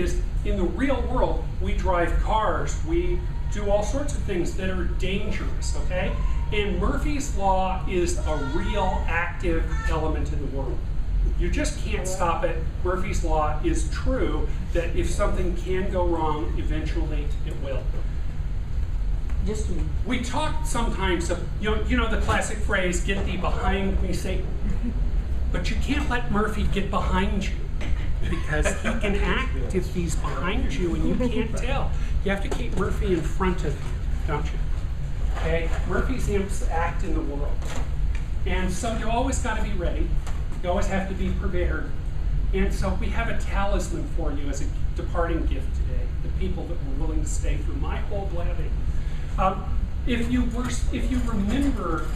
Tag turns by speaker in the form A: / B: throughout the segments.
A: is, in the real world, we drive cars, we do all sorts of things that are dangerous, okay? And Murphy's Law is a real active element in the world. You just can't stop it. Murphy's Law is true that if something can go wrong, eventually it will. We talk sometimes of, you know the classic phrase, "Get thee behind me, Satan." But you can't let Murphy get behind you, because he can act if he's behind you and you can't tell. You have to keep Murphy in front of you, don't you? Okay? Murphy's imps act in the world. And so you always got to be ready. You always have to be prepared. And so we have a talisman for you as a departing gift today, the people that were willing to stay through my whole blabbing. If you remember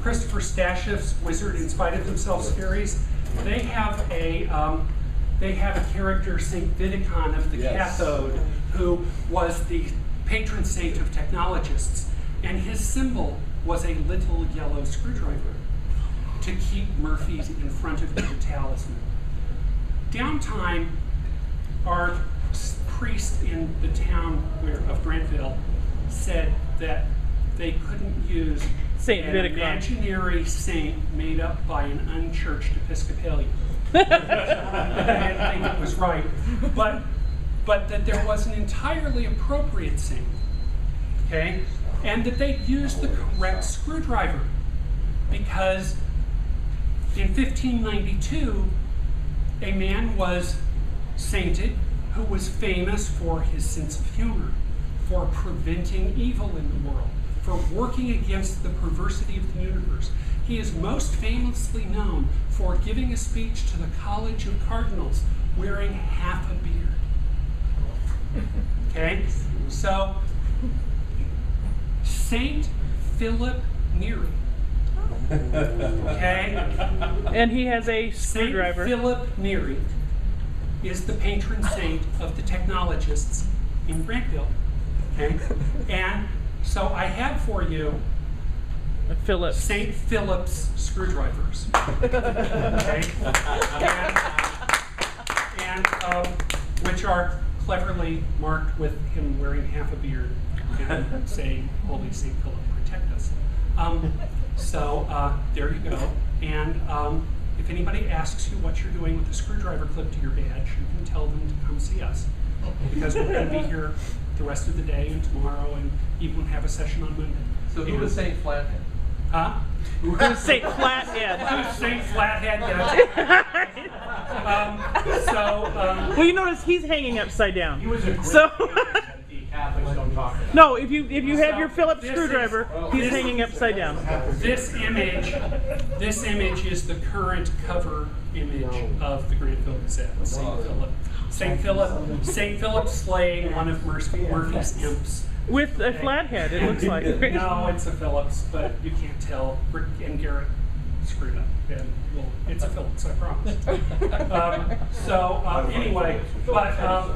A: Christopher Stashiff's Wizard in Spite of Himself series, they have a character, Saint Vidicon of the Cathode, who was the patron saint of technologists, and his symbol was a little yellow screwdriver to keep Murphy in front of the talisman. Downtime, our priest in the town of Grantville said that they couldn't use
B: Saint
A: an
B: Vidicon.
A: imaginary saint made up by an unchurched Episcopalian. I didn't think it was right, but that there was an entirely appropriate saint, okay, and that they used the correct screwdriver, because in 1592 a man was sainted who was famous for his sense of humor, for preventing evil in the world, for working against the perversity of the universe. He is most famously known for giving a speech to the College of Cardinals wearing half a beard. Okay? So, Saint Philip Neri. Okay?
B: And he has a
A: Saint
B: screwdriver.
A: Philip Neri is the patron saint of the technologists in Grantville. Okay? And so I have for you
B: Phillips.
A: St. Philip's screwdrivers. Okay? And which are cleverly marked with him wearing half a beard and saying, "Holy St. Philip, protect us." There you go. And if anybody asks you what you're doing with the screwdriver clip to your badge, you can tell them to come see us, because we're going to be here the rest of the day and tomorrow, and even have a session on Monday.
C: So who was St. Flathead?
A: Huh?
B: Who's Saint Flathead?
A: Who's St. Flathead?
B: Well, you notice he's hanging upside down.
D: He was a great
B: So,
D: that the Catholics don't talk about.
B: no, if you have your Phillips
A: This
B: screwdriver, he's
A: this-
B: hanging upside down.
A: This image is the current cover image of the Grantville Gazette. St. Philip slaying one of Murphy's imps.
B: With a flathead, it looks like.
A: No, it's a Phillips, but you can't tell. Rick and Garrett screwed up. And it's a Phillips, I promise. Anyway,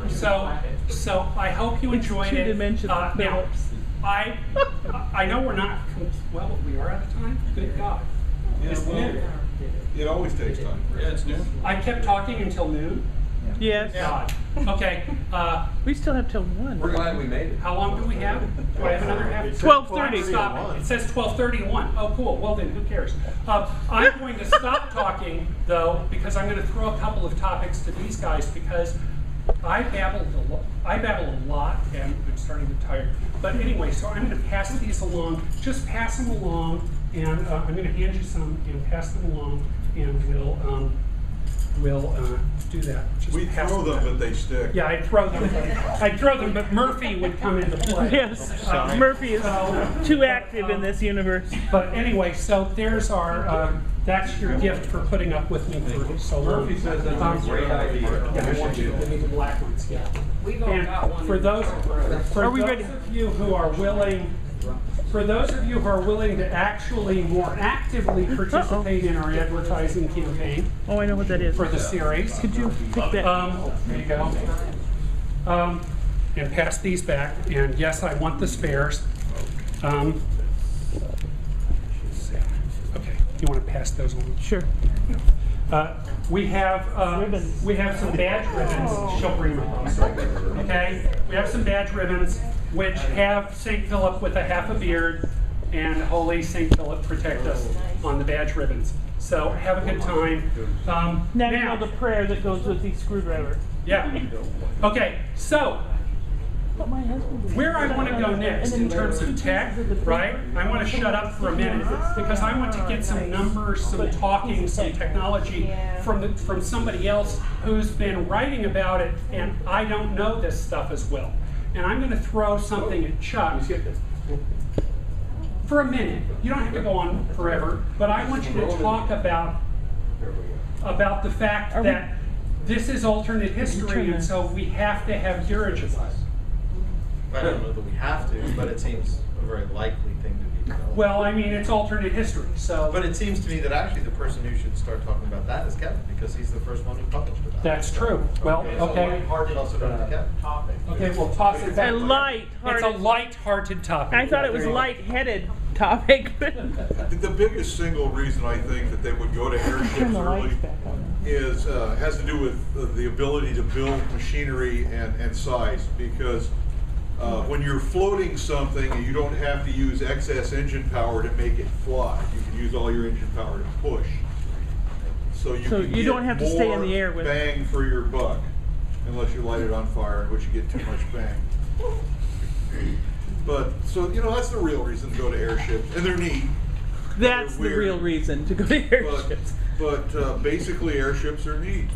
A: so I hope you enjoyed it.
B: Two-dimensional
A: Now,
B: Phillips.
A: I know we're not. Well, we are out of time. Good God. It's noon.
E: It always takes time.
C: Yeah, it's new.
A: I kept talking until noon.
B: Yes.
A: God. Okay.
B: We still have till 1.
C: We're glad we made it.
A: How long do we have? Do I have another half?
B: 12:30.
A: Stop. It says 12:31. Oh, cool. Well then, who cares? I'm going to stop talking though, because I'm going to throw a couple of topics to these guys, because I babble a lot, and I'm starting to get tired. But anyway, so I'm going to pass these along. Just pass them along, and I'm going to hand you some and pass them along, and we'll do that. Just
E: We
A: pass
E: throw them, but they stick.
A: Yeah, I'd throw them, but Murphy would come into play.
B: Yes. Murphy is too active in this universe.
A: But anyway, so there's our, that's your gift for putting up with me for so long.
C: Murphy says that's a great idea.
A: Yeah, I want you to give me the black ones, yeah.
F: We've all
A: And
F: got one.
A: for those
B: Are we ready?
A: of you who are willing, to actually more actively participate in our advertising campaign
B: Oh, I know what that is.
A: for the series,
B: Could you pick that?
A: there you go. And pass these back. And yes, I want the spares. Okay, you want to pass those on?
B: Sure.
A: We have some badge ribbons. She'll bring them. Okay, we have some badge ribbons which have St. Philip with a half a beard and Holy St. Philip protect us on the badge ribbons. So have a good time.
B: Now you know the prayer that goes with the screwdriver.
A: Yeah. Okay, so
B: But my husband
A: where I want to go next in terms of tech, right? I want to shut up for a minute because I want to get some numbers, some talking, some technology from somebody else who's been writing about it, and I don't know this stuff as well. And I'm going to throw something at Chuck for a minute. You don't have to go on forever, but I want you to talk about the fact that this is alternate history, and so we have to have dirigibles.
F: I don't know that we have to, but it seems a very likely thing to be developed.
A: Well, I mean, it's alternate history, so.
F: But it seems to me that actually the person who should start talking about that is Kevin, because he's the first one who published about it.
A: That's true. Well, okay.
F: Hard also to Kevin.
A: Okay, we'll toss it back.
B: a
A: It's a light-hearted topic.
B: I thought it was a light-headed topic.
E: The biggest single reason I think that they would go to airships
B: Turn the
E: early
B: lights back on.
E: is has to do with the ability to build machinery and size, because when you're floating something and you don't have to use excess engine power to make it fly, you can use all your engine power to push. So you can get
B: don't have to stay in the air with it.
E: bang for your buck, unless you light it on fire, in which you get too much bang. But so that's the real reason to go to airships, and they're neat.
B: That's the
E: They're
B: real
E: weird.
B: reason to go to airships.
E: But basically, airships are neat.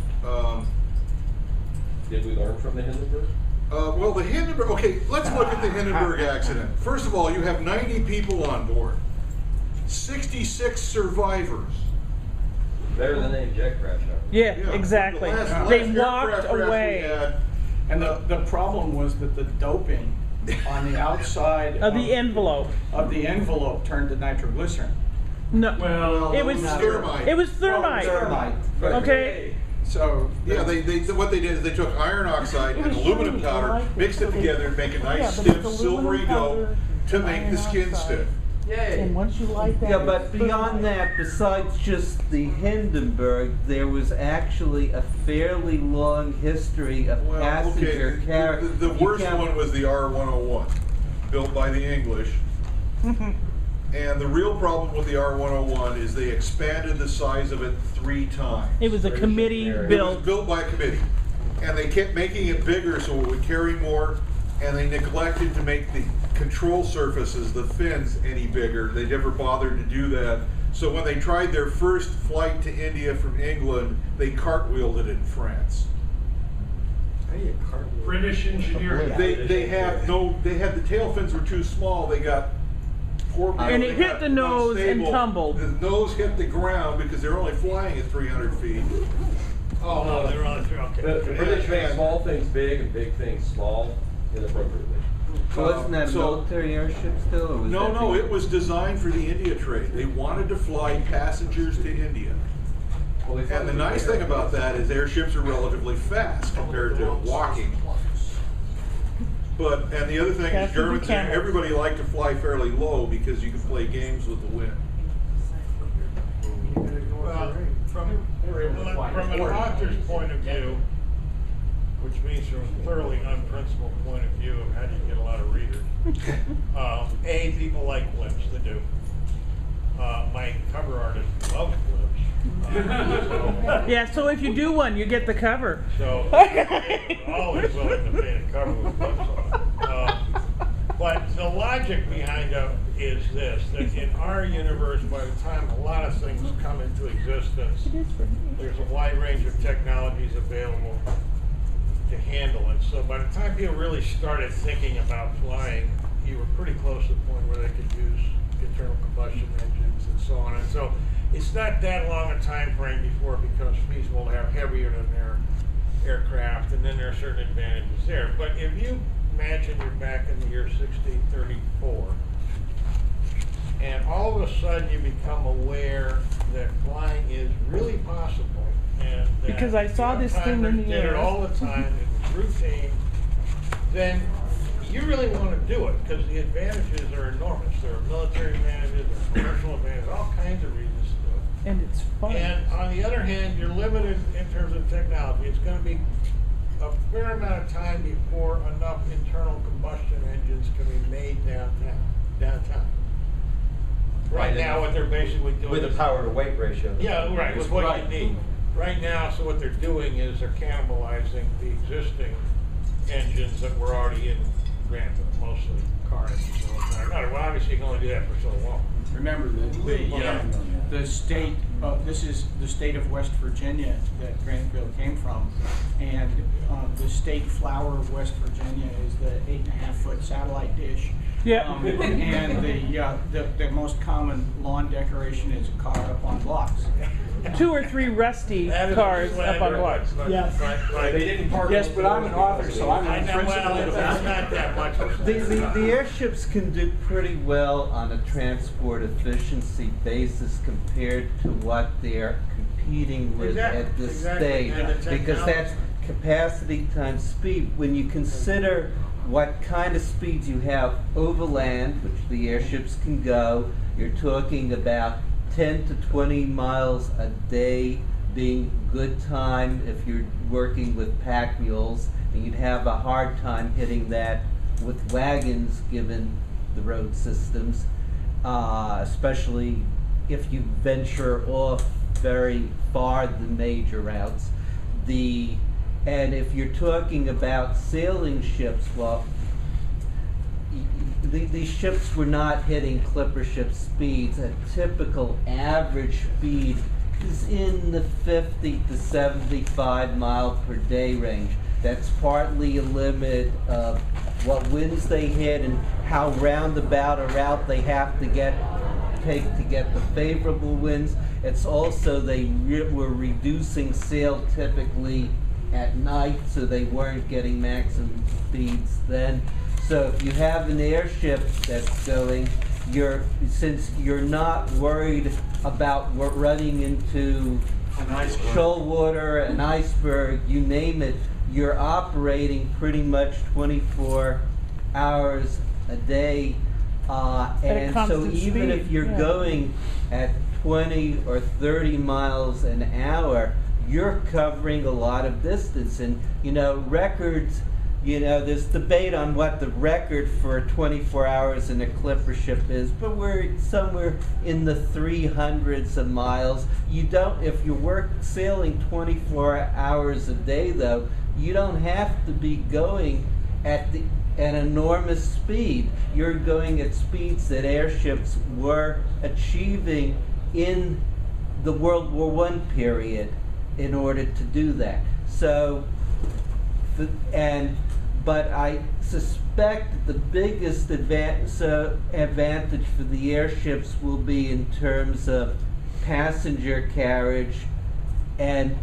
C: Did we learn from the Hindenburg?
E: Well, the Hindenburg, okay, let's look at the Hindenburg accident. First of all, you have 90 people on board, 66 survivors.
C: Better than any jet crash ever.
B: Yeah, exactly.
E: The last
B: They
E: aircraft
B: walked
E: crash we
B: away
E: had,
D: And the problem was that the doping on the outside
B: of the envelope.
D: turned to nitroglycerin.
B: No,
A: Well,
B: it was
E: thermite.
B: It was thermite. Okay.
D: So
E: Yeah, what they did is they took iron oxide
B: It
E: and
B: was
E: aluminum
B: shiny, I
E: powder,
B: like it.
E: mixed it together to make a nice
B: Yeah, but
E: stiff
B: it's aluminum
E: silvery dough
B: powder
E: to
B: and
E: make the
B: iron
E: skin
B: oxide.
E: stiff.
B: And once you light that,
G: Yeah, but
B: it's
G: beyond
B: thermite.
G: that, besides just the Hindenburg, there was actually a fairly long history of
E: Well,
G: passenger
E: okay,
G: carrier.
E: the worst one was the R-101, built by the English. And the real problem with the R-101 is they expanded the size of it 3 times.
B: It was a committee
E: It was
B: built.
E: built by a committee, and they kept making it bigger so it would carry more, and they neglected to make the control surfaces, the fins, any bigger. They never bothered to do that. So when they tried their first flight to India from England, they cartwheeled it in France.
A: British engineering.
E: They had the tail fins were too small. They got poor.
B: And it
E: they
B: hit
E: got
B: the nose and
E: unstable.
B: tumbled.
E: The nose hit the ground because they're only flying at 300 feet.
D: oh no, they're on okay.
C: The British make small things big and big things small inappropriately.
G: So wasn't that a
E: So-
G: military airship still? Or was
E: No,
G: that
E: no,
G: the-
E: it was designed for the India trade. They wanted to fly passengers to India.
C: Well, they
E: And the nice thing about that is airships are relatively fast compared to walking. And the other thing is
B: Fast as
E: Germans,
B: you can.
E: everybody liked to fly fairly low because you can play games with the wind.
H: Well, from an author's point of view, which means from a thoroughly unprincipled point of view of how do you get a lot of readers, people like blimps, they do. My cover artist loves blimps.
B: Yeah, so if you do one, you get the cover.
H: So, always willing to paint a cover with blimps on it. But the logic behind it is this, that in our universe, by the time a lot of things come into existence, there's a wide range of technologies available to handle it. So by the time people really started thinking about flying, you were pretty close to the point where they could use internal combustion engines and so on. And so it's not that long a time frame before it becomes feasible to have heavier than air aircraft, and then there are certain advantages there. But if you imagine you're back in the year 1634, and all of a sudden you become aware that flying is really possible, and that
B: Because I saw this thing in the
H: did
B: air.
H: it all the time, it was routine, then you really want to do it because the advantages are enormous. There are military advantages, there are commercial advantages, all kinds of reasons to do
B: And it's fun.
H: And on the other hand, you're limited in terms of technology. It's gonna be a fair amount of time before enough internal combustion engines can be made downtown. Right now, what they're basically doing
F: With a
H: is-
F: power to weight ratio.
H: Yeah, right, with what
D: Right.
H: you need. Right now, so what they're doing is they're cannibalizing the existing engines that were already in Granville, mostly car engines. Well, obviously you can only do that for so long.
D: Remember the state, this is the state of West Virginia that Granville came from. And the state flower of West Virginia is the 8.5-foot satellite dish.
B: Yeah.
D: And the most common lawn decoration is a car up on blocks.
B: 2 or 3 rusty
H: That is
B: cars
H: what
B: up on
H: Slander
B: blocks.
H: is, but-
D: Yes.
H: but-
F: They didn't park.
D: Yes, but I'm an author, so I'm
H: I
D: in
H: know,
D: principle.
H: well, it's not that much.
G: The airships can do pretty well on a transport efficiency basis compared to what they're competing with
H: Exactly,
G: at this
H: exactly.
G: stage.
H: And the
G: Because
H: technology-
G: that's capacity times speed. When you consider what kind of speeds you have overland, which the airships can go, you're talking about 10 to 20 miles a day being good time if you're working with pack mules, and you'd have a hard time hitting that with wagons given the road systems, especially if you venture off very far the major routes. And if you're talking about sailing ships, well, these ships were not hitting clipper ship speeds. A typical average speed is in the 50 to 75 mile per day range. That's partly a limit of what winds they hit and how roundabout a route they have to take to get the favorable winds. It's also they were reducing sail typically at night, so they weren't getting maximum speeds then. So if you have an airship that's going, since you're not worried about running into shoal water, an iceberg, you name it, you're operating pretty much 24 hours a day. And so
B: constant
G: even if
B: speed,
G: you're
B: yeah.
G: going at 20 or 30 miles an hour, you're covering a lot of distance. And, records, there's debate on what the record for 24 hours in a clipper ship is, but we're somewhere in the 300s of miles. If you're sailing 24 hours a day though, you don't have to be going at an enormous speed. You're going at speeds that airships were achieving in the World War I period in order to do that. But I suspect the biggest advantage for the airships will be in terms of passenger carriage and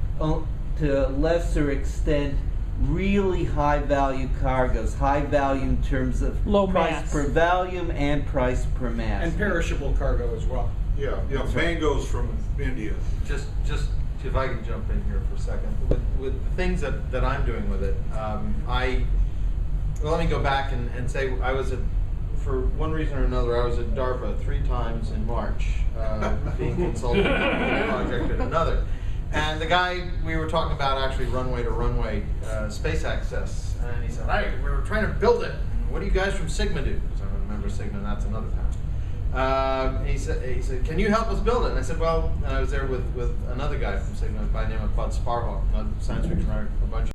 G: to a lesser extent really high value cargoes, high value in terms of
B: Low
G: price
B: mass.
G: per volume and price per mass.
D: And perishable cargo as well.
E: Yeah, mangoes from India.
F: Just if I can jump in here for a second, with the things that I'm doing with it, let me go back and say for one reason or another, I was at DARPA 3 times in March, being consulted on one project and another. And the guy, we were talking about actually runway to runway space access, and he said, we were trying to build it. What do you guys from Sigma do? Because I remember Sigma, and that's another town. He said, can you help us build it? And I said, well, and I was there with another guy from Sigma by the name of Bud Sparhawk, another science fiction writer, a bunch of